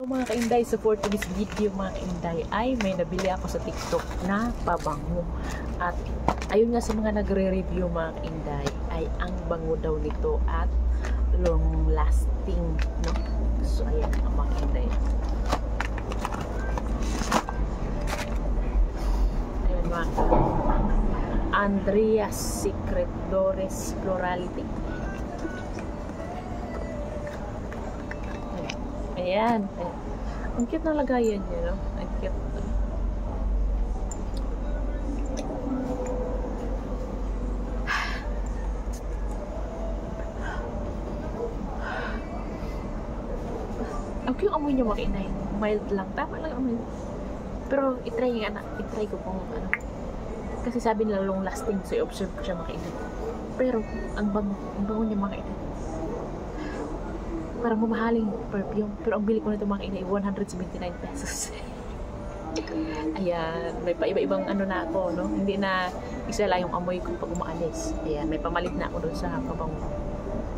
So mga kainday, so for today's video mga kainday ay may nabili ako sa TikTok na pabango. At ayun nga sa mga nagre-review mga kainday ay ang bango daw nito at long lasting, no? So ayan ang mga kainday. Ayan mga Andrea's Secret Dores Florality. Ayan. Ang cute na lagayan niya, no? Ang cute. Ang cute amoy niya mga inay. Mild lang. Tama lang amoy. Pero itry ko kung ano. Kasi sabi nila long lasting. So i-observe ko siya mga inay. Pero ang bango niya mga inay. Parang mamahaling perfume. Pero ang bili ko nito mga inay, 179 pesos. Ayan. May pa-iba-ibang ano na ako, no? Hindi na isa lang yung amoy ko pag umaalis. Ayan. May pamalit na ako doon sa pabango.